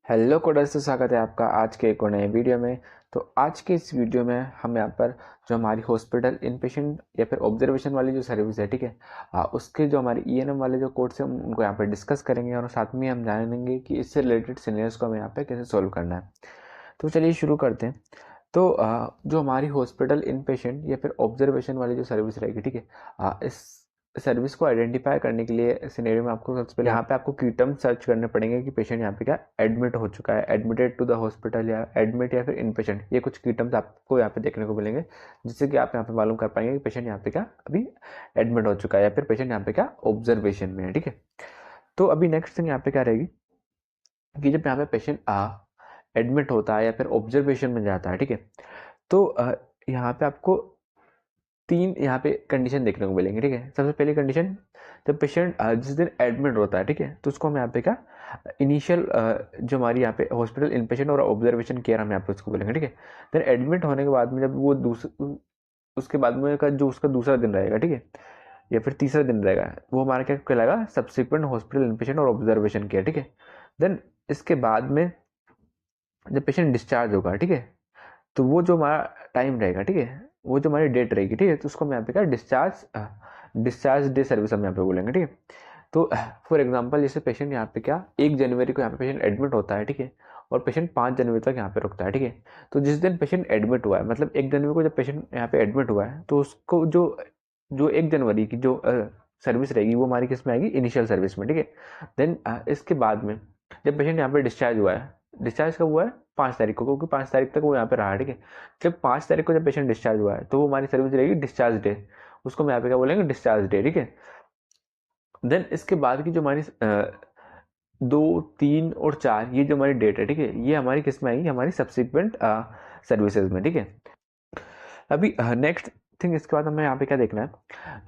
Hello coders, तो स्वागत है आपका आज के एक और नए वीडियो में। तो आज के इस वीडियो में हम यहाँ पर जो हमारी हॉस्पिटल इनपेशेंट या फिर ऑब्जर्वेशन वाली जो सर्विस है, ठीक है, उसके जो हमारे ईएनएम वाले जो कोड्स हैं उनको यहाँ पर डिस्कस करेंगे और साथ में हम जानेंगे कि इससे रिलेटेड सिनेरियोस को हमें यहाँ पे कैसे सॉल्व करना है। तो चलिए शुरू करते हैं। तो जो हमारी हॉस्पिटल इनपेशेंट या फिर ऑब्जर्वेशन वाली जो सर्विस रहेगी, ठीक है, इस सर्विस को आइडेंटिफाई करने के लिए सिनेरियो में आपको सबसे पहले यहाँ पे आपको की टर्म सर्च करने पड़ेंगे कि पेशेंट यहाँ पे क्या एडमिट हो चुका है, एडमिटेड टू द हॉस्पिटल या एडमिट या फिर इन पेशेंट। ये कुछ की टर्म्स आपको यहाँ पे देखने को मिलेंगे जिससे कि आप यहाँ पे मालूम कर पाएंगे कि पेशेंट यहाँ पे क्या अभी एडमिट हो चुका है या फिर पेशेंट यहाँ पे क्या ऑब्जर्वेशन में है, ठीक है। तो अभी नेक्स्ट थिंग यहाँ पे क्या रहेगी कि जब यहाँ पे पेशेंट एडमिट होता है या फिर ऑब्जर्वेशन में जाता है, ठीक है, तो यहाँ पे आपको तीन यहाँ पे कंडीशन देखने को मिलेंगे, ठीक है। सबसे पहली कंडीशन, जब पेशेंट जिस दिन एडमिट होता है, ठीक है, तो उसको हम यहाँ पे क्या इनिशियल जो हमारी यहाँ पे हॉस्पिटल इनपेशेंट और ऑब्जर्वेशन केयर हम यहाँ पे उसको बोलेंगे, ठीक है। देन एडमिट होने के बाद में जब वो उसके बाद में का जो उसका दूसरा दिन रहेगा, ठीक है, या फिर तीसरा दिन रहेगा, वो हमारा क्या कहलाएगा सब्सिक्वेंट हॉस्पिटल इनपेशेंट और ऑब्जर्वेशन केयर, ठीक है। देन इसके बाद में जब पेशेंट डिस्चार्ज होगा, ठीक है, तो वो जो हमारा टाइम रहेगा, ठीक है, वो जो हमारी डेट रहेगी, ठीक है, तो उसको हम यहाँ पे क्या डिस्चार्ज डे सर्विस हम यहाँ पे बोलेंगे, ठीक है। तो फॉर एग्जांपल जैसे पेशेंट यहाँ पे क्या 1 जनवरी को यहाँ पे पेशेंट एडमिट होता है, ठीक है, और पेशेंट 5 जनवरी तक यहाँ पे रुकता है, ठीक है। तो जिस दिन पेशेंट एडमिट हुआ है, मतलब 1 जनवरी को जब पेशेंट यहाँ पे एडमिट हुआ है, तो उसको जो जो 1 जनवरी की जो सर्विस रहेगी वो हमारी किस में आएगी, इनिशियल सर्विस में, ठीक है। देन इसके बाद में जब पेशेंट यहाँ पे डिस्चार्ज हुआ है, डिस्चार्ज कब हुआ है 5 तारीख को, क्योंकि 5 तारीख तक वो यहाँ पे रहा है, ठीक है। जब 5 तारीख को जब पेशेंट डिस्चार्ज हुआ है तो वो हमारी सर्विस रहेगी डिस्चार्ज डे, उसको हम यहाँ पे क्या बोलेंगे डिस्चार्ज डे, ठीक है। देन इसके बाद की जो हमारी 2, 3 और 4 ये जो हमारी डेट है, ठीक है, ये हमारी किस में आएगी, हमारी सब्सिक्वेंट सर्विसेज में, ठीक है। अभी नेक्स्ट थिंग इसके बाद हमें यहाँ पे क्या देखना है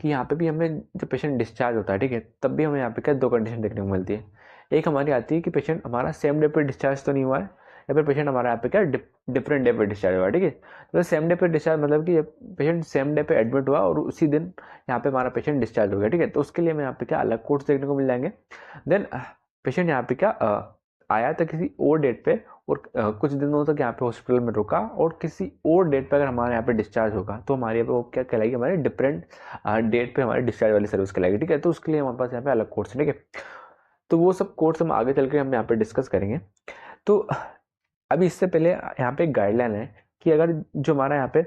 कि यहाँ पे भी हमें जब पेशेंट डिस्चार्ज होता है, ठीक है, तब भी हमें यहाँ पे क्या दो कंडीशन देखने को मिलती है। एक हमारी आती है कि पेशेंट हमारा सेम डे पे डिस्चार्ज तो नहीं हुआ है, या फिर पेशेंट हमारा यहाँ पे क्या डिफरेंट डे पे डिस्चार्ज हुआ है, ठीक है। तो सेम डे पे डिस्चार्ज मतलब कि पेशेंट सेम डे पे एडमिट हुआ और उसी दिन यहाँ पे हमारा पेशेंट डिस्चार्ज हो गया, ठीक है। तो उसके लिए हमें यहाँ पे क्या अलग कोड्स देखने को मिल जाएंगे। देन पेशेंट यहाँ पे क्या आया था किसी और डेट पे और कुछ दिनों तक यहाँ पे हॉस्पिटल में रुका और किसी और डेट पे अगर हमारे यहाँ पे डिस्चार्ज होगा तो हमारे यहाँ पे वो क्या कहलाएगी, हमारी डिफरेंट डेट पे हमारी डिस्चार्ज वाली सर्विस कहलाएगी, ठीक है। तो उसके लिए हमारे पास यहाँ पे अलग कोर्स है, ठीक है। तो वो सब कोर्स हम आगे चल के हम यहाँ पे डिस्कस करेंगे। तो अभी इससे पहले यहाँ पे एक गाइडलाइन है कि अगर जो हमारा यहाँ पे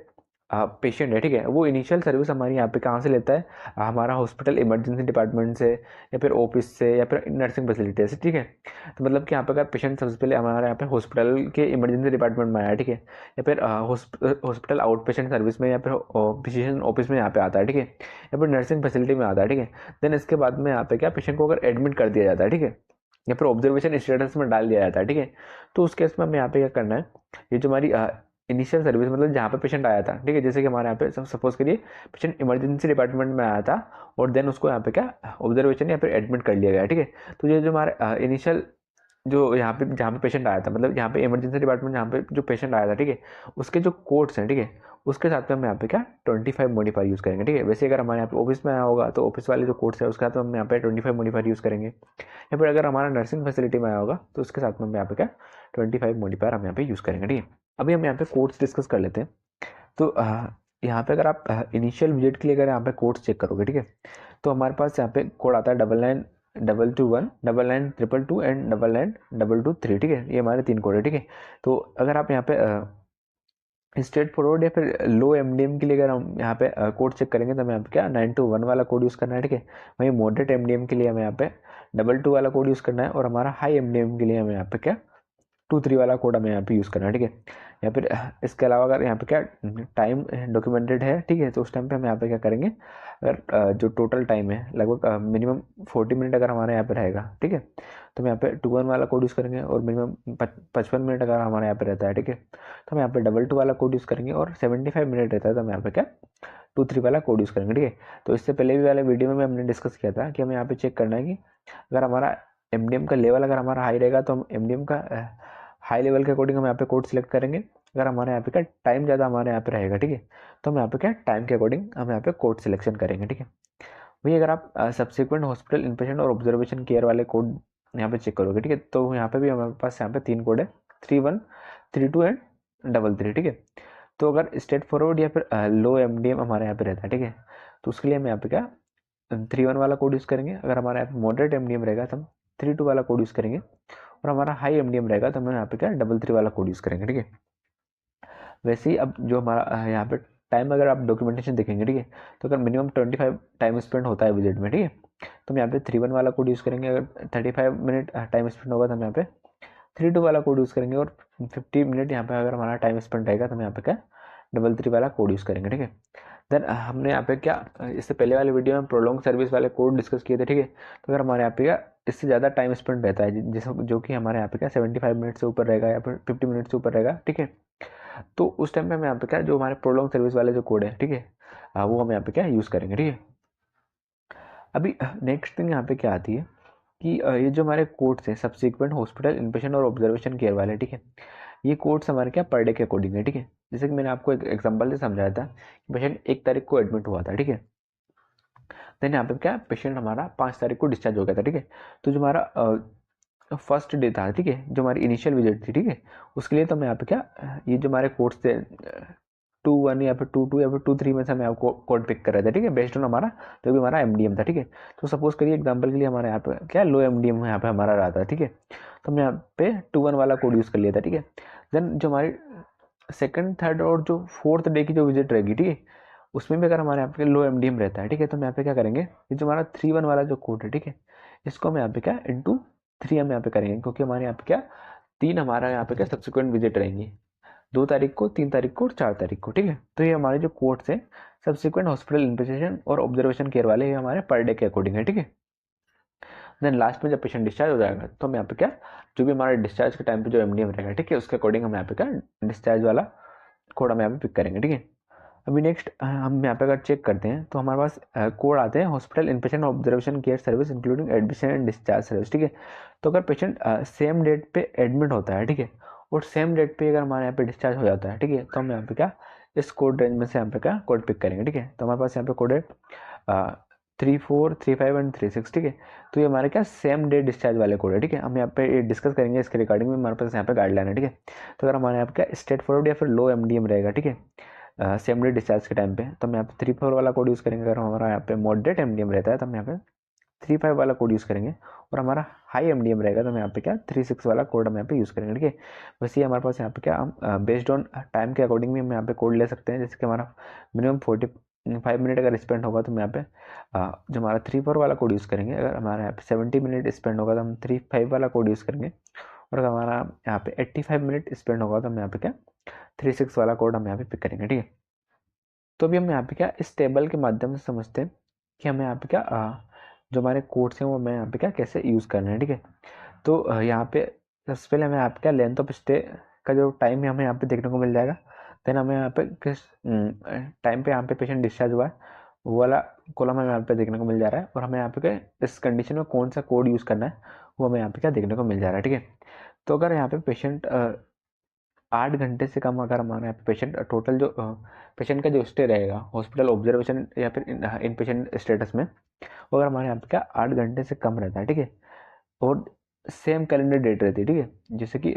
पेशेंट है, ठीक है, वो इनिशियल सर्विस हमारी यहाँ पे कहाँ से लेता है, हमारा हॉस्पिटल इमरजेंसी डिपार्टमेंट से या फिर ऑफिस से या फिर नर्सिंग फैसिलिटी से, ठीक है। तो मतलब कि यहाँ पे अगर पेशेंट सबसे पहले हमारे यहाँ पे हॉस्पिटल के इमरजेंसी डिपार्टमेंट में आया, ठीक है, या फिर हॉस्पिटल आउट पेशेंट सर्विस में या फिर फिजिशियन ऑफिस में यहाँ पे आता है, ठीक है, या फिर नर्सिंग फैसिलिटी में आता है, ठीक है। देन इसके बाद में यहाँ पे क्या पेशेंट को अगर एडमिट कर दिया जाता है, ठीक है, या फिर ऑब्जर्वेशन स्टेटस में डाल दिया जाता है, ठीक है, तो उस केस में हमें यहाँ पे क्या करना है, ये जो हमारी इनिशियल सर्विस मतलब जहाँ पे पेशेंट आया था, ठीक है, जैसे कि हमारे यहाँ पे सपोज करिए पेशेंट इमरजेंसी डिपार्टमेंट में आया था और देन उसको यहाँ पे क्या ऑब्जर्वेशन या फिर एडमिट कर लिया गया, ठीक है। तो ये जो हमारा इनिशियल जो यहाँ पे जहाँ पे पेशेंट आया था, मतलब यहाँ पे इमरजेंसी डिपार्टमेंट जहाँ पे जो पेशेंट आया था, ठीक है, उसके जो कोड्स हैं, ठीक है, उसके साथ में हम यहाँ पे क्या 25 मॉडिफायर यूज़ करेंगे, ठीक है। वैसे अगर हमारे यहाँ पे ऑफिस में आया होगा तो ऑफिस वाले जो कोड्स है उसके साथ में हम यहाँ पे 25 मॉडिफायर यूज़ करेंगे, या फिर अगर हमारा नर्सिंग फैसिलिटी में आया होगा तो उसके साथ में हम यहाँ पे क्या 25 मॉडिफायर हम यहाँ पे यूज़ करेंगे, ठीक है। अभी हम यहाँ पे कोड्स डिस्कस कर लेते हैं। तो यहाँ पे अगर आप इनिशियल विजिट के लिए अगर यहाँ पे कोड्स चेक करोगे, ठीक है, तो हमारे पास यहाँ पे कोड आता है 992221 99222 एंड 99223, ठीक है। ये हमारे 3 कोड है, ठीक है। तो अगर आप यहाँ पे स्ट्रेट फॉरवर्ड या फिर लो एमडीएम के लिए अगर हम यहाँ पे कोड चेक करेंगे तो हमें यहाँ पे क्या 921 वाला कोड यूज़ करना है, ठीक है। वहीं मॉडरेट एमडीएम के लिए हमें यहाँ पे 22 वाला कोड यूज़ करना है और हमारा हाई एमडीएम के लिए हमें यहाँ पे क्या 23 वाला कोड हमें यहाँ पे यूज़ करना है, ठीक है। या फिर इसके अलावा अगर यहाँ पे क्या टाइम डॉक्यूमेंटेड है, ठीक है, तो उस टाइम पे हम यहाँ पे क्या करेंगे, अगर जो टोटल टाइम है लगभग मिनिमम 40 मिनट अगर हमारे यहाँ पे रहेगा, ठीक है, तो हम यहाँ पे 21 वाला कोड यूज़ करेंगे और मिनिमम 55 मिनट अगर हमारे यहाँ पे रहता है, ठीक है, तो हम यहाँ पे 22 वाला कोड यूज़ करेंगे और 75 मिनट रहता है तो हम यहाँ पे क्या 23 वाला कोड यूज़ करेंगे, ठीक है। तो इससे पहले भी वाले वीडियो में हमने डिस्कस किया था कि हमें यहाँ पे चेक करना है कि अगर हमारा एमडीएम का लेवल अगर हमारा हाई रहेगा तो हम एमडीएम का हाई लेवल के अकॉर्डिंग हम यहाँ पे कोड सिलेक्ट करेंगे। अगर हमारे यहाँ पे क्या टाइम ज़्यादा हमारे यहाँ पे रहेगा, ठीक है, तो हम यहाँ पे क्या टाइम के अकॉर्डिंग हम यहाँ पे कोड सिलेक्शन करेंगे, ठीक है। वही अगर आप सब्सिक्वेंट हॉस्पिटल इनपेशेंट और ऑब्जर्वेशन केयर वाले कोड यहाँ पे चेक करोगे, ठीक है, तो यहाँ पे भी हमारे पास यहाँ पे 3 कोड है, 31, 32 एंड 33, ठीक है। तो अगर स्ट्रेट फॉरवर्ड या फिर लो MDM हमारे यहाँ पे रहता है, ठीक है, तो उसके लिए हम यहाँ पे क्या 31 वाला कोड यूज़ करेंगे। अगर हमारा यहाँ पे मॉडरेट MDM रहेगा तो हम 32 वाला कोड यूज़ करेंगे, और हमारा हाई MDM रहेगा तो हम यहाँ पे क्या 33 वाला कोड यूज़ करेंगे, ठीक है। वैसे ही अब जो हमारा यहाँ पे टाइम, अगर आप डॉक्यूमेंटेशन देखेंगे, ठीक है, तो अगर मिनिमम 25 टाइम स्पेंड होता है विजिट में, ठीक है, तो हम यहाँ पे 31 वाला कोड यूज़ करेंगे। अगर 35 मिनट टाइम स्पेंड होगा तो हम यहाँ पे 32 वाला कोड यूज़ करेंगे, और 50 मिनट यहाँ पे अगर हमारा टाइम स्पेंड रहेगा तो हम यहाँ पे क्या 33 वाला कोड यूज़ करेंगे, ठीक है। देन हमने यहाँ पे क्या इससे पहले वाले वीडियो में प्रोलॉन्ग सर्विस वाले कोड डिस्कस किए थे, ठीक है। तो अगर हमारे यहाँ पे क्या इससे ज़्यादा टाइम स्पेंड रहता है, जिस जो कि हमारे यहाँ पे क्या 75 मिनट से ऊपर रहेगा या फिर 50 मिनट से ऊपर रहेगा, ठीक है, तो उस टाइम पे हम यहाँ पे क्या जो हमारे प्रोलॉन्ग सर्विस वाले जो कोड है, ठीक है, वो हम यहाँ पे क्या यूज़ करेंगे, ठीक है। अभी नेक्स्ट थिंग यहाँ पे क्या आती है कि ये जो हमारे कोड्स हैं सब्सिक्वेंट हॉस्पिटल इनपेशेंट और ऑब्जर्वेशन केयर वाले, ठीक है, ये कोड्स हमारे क्या पर डे के अकॉर्डिंग है, ठीक है। जैसे कि मैंने आपको एक एग्जांपल से समझाया था कि पेशेंट 1 तारीख को एडमिट हुआ था, ठीक है, देन यहाँ पे क्या पेशेंट हमारा 5 तारीख को डिस्चार्ज हो गया था, ठीक है। तो जो हमारा फर्स्ट डे था, ठीक है, जो हमारी इनिशियल विजिट थी, ठीक है, उसके लिए तो हम यहाँ पे क्या ये जो हमारे कोड्स थे 2-1 या फिर 2-2 या फिर 2-3 में से हमें आपको कोड पिक कर रहे थे, ठीक है, बेस्ड ऑन हमारा जो भी हमारा MDM था, ठीक है। तो सपोज करिए एग्जांपल के लिए हमारे यहाँ पे क्या लो MDM यहाँ पे हमारा रहा था, ठीक है, तो हम यहाँ पे 2-1 वाला कोड यूज़ कर लिया था, ठीक है। देन जो हमारी सेकंड, थर्ड और जो फोर्थ डे की जो विजिट रहेगी, ठीक है, उसमें भी अगर हमारे यहाँ पे लो MDM रहता है, ठीक है, तो हम यहाँ पे क्या करेंगे, ये जो हमारा 3-1 वाला जो कोड है, ठीक है, इसको हम यहाँ पे क्या इंटू 3 हम यहाँ पे करेंगे, क्योंकि हमारे यहाँ पे क्या 3 हमारा यहाँ पे क्या सब्सिक्वेंट विजिट रहेंगी, 2 तारीख को, 3 तारीख को और 4 तारीख को, ठीक है। तो ये हमारे जो कोड्स हैं सब्सिक्वेंट हॉस्पिटल इनपेशेंट और ऑब्जर्वेशन केयर वाले, ये हमारे पर डे के अकॉर्डिंग है, ठीक है। देन लास्ट में जब पेशेंट डिस्चार्ज हो जाएगा तो हम यहाँ पे क्या जो भी हमारे डिस्चार्ज के टाइम पे जो MDM रहेगा, ठीक है, उसके अकॉर्डिंग हम यहाँ पे क्या डिस्चार्ज वाला कोड हम यहाँ पे पिक करेंगे, ठीक है। अभी नेक्स्ट हम यहाँ पे अगर चेक करते हैं तो हमारे पास कोड आते हैं hospital inpatient observation care service including admission and discharge service, ठीक है। तो अगर पेशेंट सेम डेट पे एडमिट होता है, ठीक है, और सेम डेट पे अगर हमारे यहाँ पे डिस्चार्ज हो जाता है, ठीक है, तो हम यहाँ पे क्या इस कोड रेंज में से यहाँ पे क्या कोड पिक करेंगे, ठीक है। तो हमारे पास यहाँ पे कोड है 34, 35 एंड 36, ठीक है। तो ये हमारे क्या सेम डे डिस्चार्ज वाले कोड है, ठीक है। हम यहाँ पे डिस्कस करेंगे इसके रिगार्डिंग में, हमारे पास यहाँ पे गाइडलाइन है, ठीक है। तो अगर हमारे यहाँ पे क्या स्ट्रेट फॉरवर्ड या फिर लो MDM रहेगा, ठीक है, सेम डे डिस्चार्ज के टाइम पे, तो हम यहाँ पे 34 वाला कोड यूज़ करेंगे। अगर हमारा यहाँ पे मॉडरेट MDM रहता है तो हम यहाँ पे 35 वाला कोड यूज़ करेंगे, और हमारा हाई MDM रहेगा तो हम यहाँ पे क्या 36 वाला कोड हम यहाँ पे यूज़ करेंगे, ठीक है। वैसे ही हमारे पास यहाँ पे क्या हम बेस्ड ऑन टाइम के अकॉर्डिंग भी हम यहाँ पे कोड ले सकते हैं। जैसे कि हमारा मिनिमम 45 मिनट अगर स्पेंड होगा तो हम यहाँ पे जो हमारा 34 वाला कोड यूज़ करेंगे। अगर हमारा यहाँ पे 70 मिनट स्पेंड होगा तो हम 35 वाला कोड यूज़ करेंगे, और अगर हमारा यहाँ पे 85 मिनट स्पेंड होगा तो हम यहाँ पे क्या 36 वाला कोड हम यहाँ पे पिक करेंगे, ठीक है। तो अभी हम यहाँ पे क्या इस टेबल के माध्यम से समझते हैं कि हमें यहाँ पे क्या जो हमारे कोड्स हैं वो हमें यहाँ पे क्या कैसे यूज़ करना है, ठीक है। तो यहाँ पे सबसे पहले हमें यहाँ पे क्या लेंथ ऑफ स्टे का जो टाइम है हमें यहाँ पे देखने को मिल जाएगा। देन हमें यहाँ पे किस टाइम पे यहाँ पे पेशेंट डिस्चार्ज हुआ है वो वाला कॉलम हमें यहाँ पे देखने को मिल जा रहा है, और हमें यहाँ पे क्या इस कंडीशन में कौन सा कोड यूज़ करना है वो हमें यहाँ पे क्या देखने को मिल जा रहा है, ठीक है। तो अगर यहाँ पे पेशेंट 8 घंटे से कम अगर हमारे यहाँ पे पेशेंट टोटल जो पेशेंट का जो स्टे रहेगा हॉस्पिटल ऑब्जर्वेशन या फिर इन पेशेंट स्टेटस में, वो अगर हमारे यहाँ पे क्या 8 घंटे से कम रहता है, ठीक है, और सेम कैलेंडर डेट रहती है, ठीक है। जैसे कि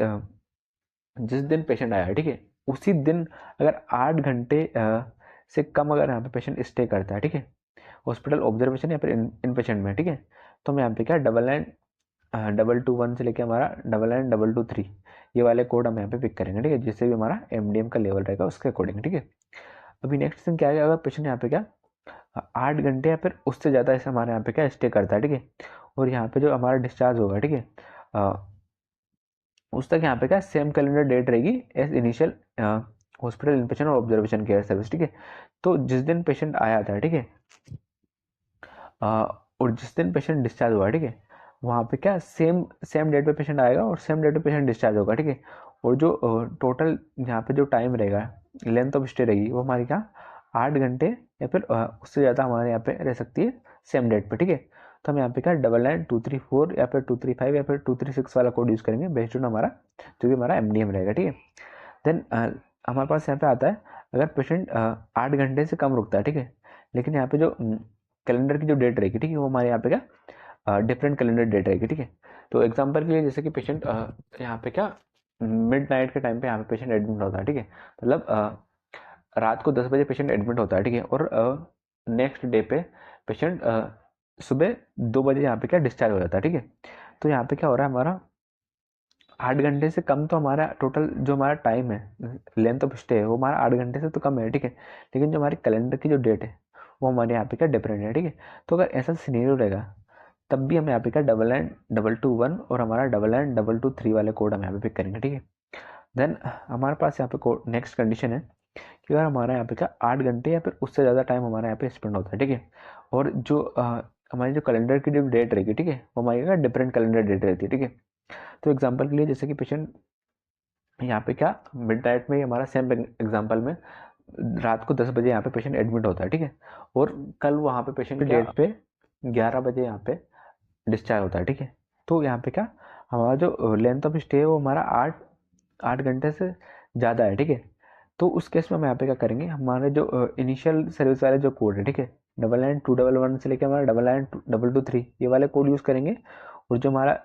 जिस दिन पेशेंट आया है, ठीक है, उसी दिन अगर 8 घंटे से कम अगर यहाँ पे पेशेंट स्टे करता है, ठीक है, हॉस्पिटल ऑब्जर्वेशन या फिर इन पेशेंट में, ठीक है, तो हम यहाँ पे क्या 9921 से लेके हमारा 9923 ये वाले कोड हम यहाँ पे पिक करेंगे, ठीक है, जिससे भी हमारा MDM का लेवल रहेगा उसके अकॉर्डिंग, ठीक है। अभी नेक्स्ट थिंग क्या है, अगर पेशेंट यहाँ पे क्या 8 घंटे या फिर उससे ज़्यादा ऐसे हमारे यहाँ पे क्या स्टे करता है, ठीक है, और यहाँ पे जो हमारा डिस्चार्ज होगा, ठीक है, उस तक यहाँ पे क्या सेम कैलेंडर डेट रहेगी एज इनिशियल हॉस्पिटल इनपेशेंट और ऑब्जर्वेशन केयर सर्विस, ठीक है। तो जिस दिन पेशेंट आया था, ठीक है, और जिस दिन पेशेंट डिस्चार्ज हुआ, ठीक है, वहाँ पे क्या सेम डेट पे पेशेंट आएगा और सेम डेट पे पेशेंट डिस्चार्ज होगा, ठीक है। और जो टोटल यहाँ पे जो टाइम रहेगा लेंथ ऑफ स्टे रहेगी वो हमारी क्या 8 घंटे या फिर उससे ज़्यादा हमारे यहाँ पे रह सकती है सेम डेट पे, ठीक है। तो हम यहाँ पे क्या 99234 या फिर 235 या फिर 236 वाला कोड यूज़ करेंगे बेस्ड ऑन हमारा जो भी हमारा MDM रहेगा, ठीक है। देन हमारे पास यहाँ पे आता है अगर पेशेंट 8 घंटे से कम रुकता है, ठीक है, लेकिन यहाँ पे जो कैलेंडर की जो डेट रहेगी, ठीक है, वो हमारे यहाँ पे क्या डिफरेंट कैलेंडर डेट रहेगी, ठीक है। तो एग्जांपल के लिए जैसे कि पेशेंट यहाँ पे क्या मिड नाइट के टाइम पे यहाँ पे पेशेंट एडमिट होता है, ठीक है, मतलब रात को 10 बजे पेशेंट एडमिट होता है, ठीक है, और नेक्स्ट डे पे पेशेंट सुबह 2 बजे यहाँ पे क्या डिस्चार्ज हो जाता है, ठीक है। तो यहाँ पे क्या हो रहा है, हमारा 8 घंटे से कम तो हमारा टोटल जो हमारा टाइम है, लेंथ ऑफ स्टे है, वो हमारा 8 घंटे से तो कम है, ठीक है, लेकिन जो हमारी कैलेंडर की जो डेट है वो हमारे यहाँ पे क्या डिफरेंट है, ठीक है। तो अगर ऐसा सिनेरियो रहेगा तब भी हम यहाँ पे क्या 992221 और हमारा 992223 वाले कोड हम यहाँ पे पिक करेंगे, ठीक है। देन हमारे पास यहाँ पे कोड नेक्स्ट कंडीशन है कि अगर हमारा यहाँ पे क्या 8 घंटे या फिर उससे ज़्यादा टाइम हमारे यहाँ पे स्पेंड होता है, ठीक है, और जो हमारी जो कैलेंडर की जो डेट रहेगी, ठीक है, वो हमारी क्या डिफरेंट कैलेंडर डेट रहती है, ठीक है। तो एग्जांपल के लिए जैसे कि पेशेंट यहाँ पे क्या मिड नाइट में हमारा सेम एग्जांपल में रात को 10 बजे यहाँ पे पेशेंट एडमिट होता है, ठीक है, और कल वहाँ पे पेशेंट की डेट पे 11 बजे यहाँ पे डिस्चार्ज होता है, ठीक है। तो यहाँ पे क्या हमारा जो लेंथ ऑफ स्टे है वो हमारा 8 घंटे से ज़्यादा है, ठीक है। तो उस केस में हम यहाँ पे क्या करेंगे, हमारे जो इनिशियल सर्विस वाले जो कोड है, ठीक है, 992211 से लेकर हमारा 992223 ये वाले कोड यूज़ करेंगे, और जो हमारा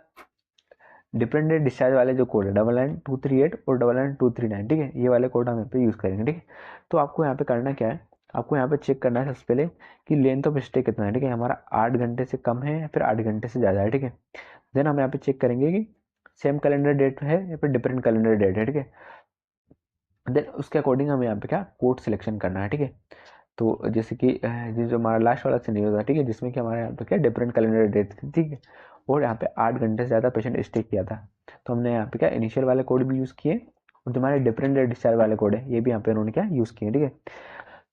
डिफरेंट डेट डिस्चार्ज वाले जो कोड है 992238 और 992239, ठीक है, ये वाले कोड हम यहाँ पे यूज़ करेंगे, ठीक है। तो आपको यहाँ पे करना क्या है, आपको यहाँ पे चेक करना है सबसे पहले कि लेंथ ऑफ स्टे कितना है, ठीक है, हमारा 8 घंटे से कम है या फिर 8 घंटे से ज़्यादा है, ठीक है। देन हम यहाँ पे चेक करेंगे कि सेम कैलेंडर डेट है या फिर डिफरेंट कैलेंडर डेट है, ठीक है। देन उसके अकॉर्डिंग हमें यहाँ पे क्या कोड सिलेक्शन करना है, ठीक है। तो जैसे कि ये जो हमारा लास्ट वाला सिनेरियो था, ठीक है, जिसमें कि हमारे यहाँ पे क्या डिफरेंट कैलेंडर डेट थी, ठीक है, और यहाँ पे 8 घंटे से ज़्यादा पेशेंट स्टे किया था, तो हमने यहाँ पे क्या इनिशियल वाले कोड भी यूज़ किए, और जो हमारे डिफरेंट डेट डिस्चार्ज वाले कोड है ये भी यहाँ पे उन्होंने क्या यूज़ किए, ठीक है।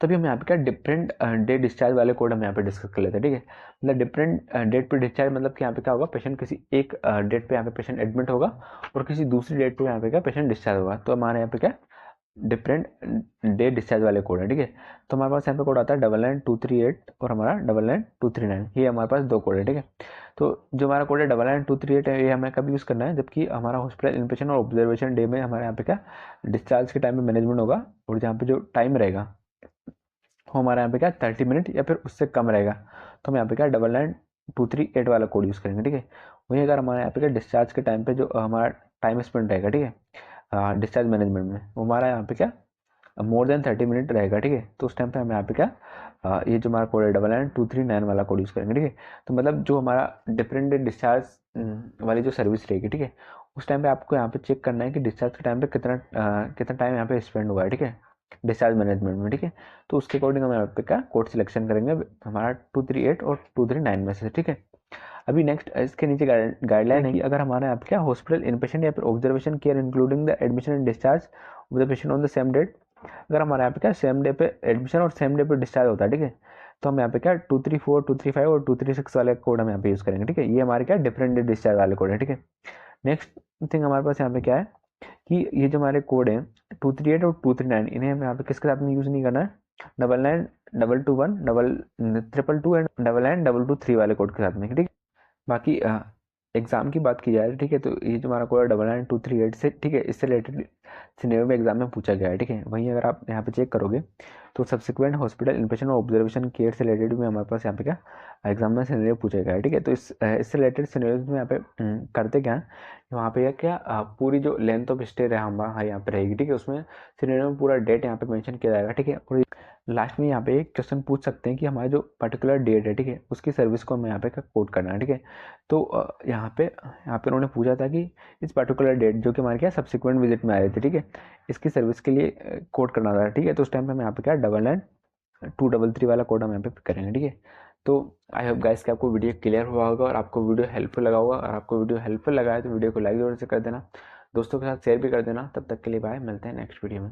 तभी हम यहाँ पे क्या डिफरेंट डेट डिस्चार्ज वाले कोड हम यहाँ पे डिस्कस कर लेते हैं, ठीक है। मतलब डिफरेंट डेट पे डिस्चार्ज मतलब कि यहाँ पे क्या होगा, पेशेंट किसी एक डेट पे यहाँ पे पेशेंट एडमिट होगा और किसी दूसरी डेट पे यहाँ पे क्या पेशेंट डिस्चार्ज होगा, तो हमारे यहाँ पे क्या डिफरेंट डे डिस्चार्ज वाले कोड है, ठीक है। तो हमारे पास यहाँ पे कोड आता है 992238 और हमारा 992239, ये हमारे पास दो कोड है, ठीक है। तो जो हमारा कोड है 992238 है, ये हमें कब यूज़ करना है, जबकि हमारा हॉस्पिटल इनपेशेंट और ऑब्जर्वेशन डे में हमारे यहाँ पे क्या डिस्चार्ज के टाइम में मैनेजमेंट होगा, और जहाँ पे जो टाइम रहेगा वो हमारे यहाँ पे क्या 30 मिनट या फिर उससे कम रहेगा, तो हम यहाँ पे क्या 992238 वाला कोड यूज़ करेंगे, ठीक है। वहीं अगर हमारे यहाँ पे क्या डिस्चार्ज के टाइम पे जो हमारा टाइम स्पेंड रहेगा, ठीक है, डिस्चार्ज मैनेजमेंट में, वो हमारा यहाँ पे क्या मोर देन 30 मिनट रहेगा, ठीक है। तो उस टाइम पे हम यहाँ पे क्या ये जो हमारा कोड है 992239 वाला कोड यूज़ करेंगे, ठीक है। तो मतलब जो हमारा डिफरेंट डिस्चार्ज वाली जो सर्विस रहेगी, ठीक है, उस टाइम पे आपको यहाँ पे चेक करना है कि डिस्चार्ज के टाइम पे कितना टाइम यहाँ पे स्पेंड हुआ है, ठीक है, डिस्चार्ज मैनेजमेंट में, ठीक है। तो उसके अकॉर्डिंग हम यहाँ पे क्या कोड सिलेक्शन करेंगे हमारा 238 और 239 में से, ठीक है। अभी नेक्स्ट इसके नीचे गाइडलाइन है कि अगर हमारे यहाँ पे क्या हॉस्पिटल इनपेशेंट या फिर observation care including the admission and discharge of the patient on the same date, अगर हमारे यहाँ पे क्या सेम डे पे एडमिशन और सेम डे पे डिस्चार्ज होता है, ठीक है, तो हम यहाँ पे क्या 234 235 और 236 वाले कोड हम यहाँ पे यूज़ करेंगे, ठीक है। ये हमारे क्या डिफरेंट डे डिस्चार्ज वाले कोड है, ठीक है। नेक्स्ट थिंग हमारे पास यहाँ पे क्या है कि ये जो हमारे कोड है 238 और 239, इन्हें हम यहाँ पे किसके साथ में यूज़ नहीं करना है, 992221 222 एंड 992223 वाले कोड के साथ में, ठीक है। बाकी एग्ज़ाम की बात की जाए, ठीक है, तो ये जो हमारा कोड है 992238 से, ठीक है, इससे रिलेटेड सिनेरियो में एग्जाम में पूछा गया है, ठीक है। वहीं अगर आप यहाँ पे चेक करोगे तो सब्सिक्वेंट हॉस्पिटल इनपेशेंट और ऑब्जर्वेशन केयर से रिलेटेड में हमारे पास यहाँ पे क्या एग्जाम में सिनेरियो पूछा गया है, ठीक है। तो इससे रिलेटेड सिनेरियो में यहाँ पे करते क्या है, वहाँ पे क्या पूरी जो लेंथ ऑफ स्टे हमारा यहाँ पे रहेगी, ठीक है, उसमें सिनेरियो में पूरा डेट यहाँ पे मेंशन किया जाएगा, ठीक है। और लास्ट में यहाँ पे एक क्वेश्चन पूछ सकते हैं कि हमारा जो पर्टिकुलर डेट है, ठीक है, उसकी सर्विस को हमें यहाँ पे कोड करना है, ठीक है। तो यहाँ पे उन्होंने पूछा था कि इस पर्टिकुलर डेट जो कि हमारे क्या सब्सिक्वेंट विजिट में आए थे, ठीक है, इसकी सर्विस के लिए कोड करना था, ठीक है। तो उस टाइम पे हम यहाँ पे क्या 992233 वाला कोड हम यहाँ पे करेंगे, ठीक है। तो आई होप गाइस कि आपको वीडियो क्लियर हुआ होगा और आपको वीडियो हेल्पफुल लगा होगा, और आपको वीडियो हेल्पफुल लगा है तो वीडियो को लाइक जरूर से कर देना, दोस्तों के साथ शेयर भी कर देना। तब तक के लिए बाय, मिलते हैं नेक्स्ट वीडियो में।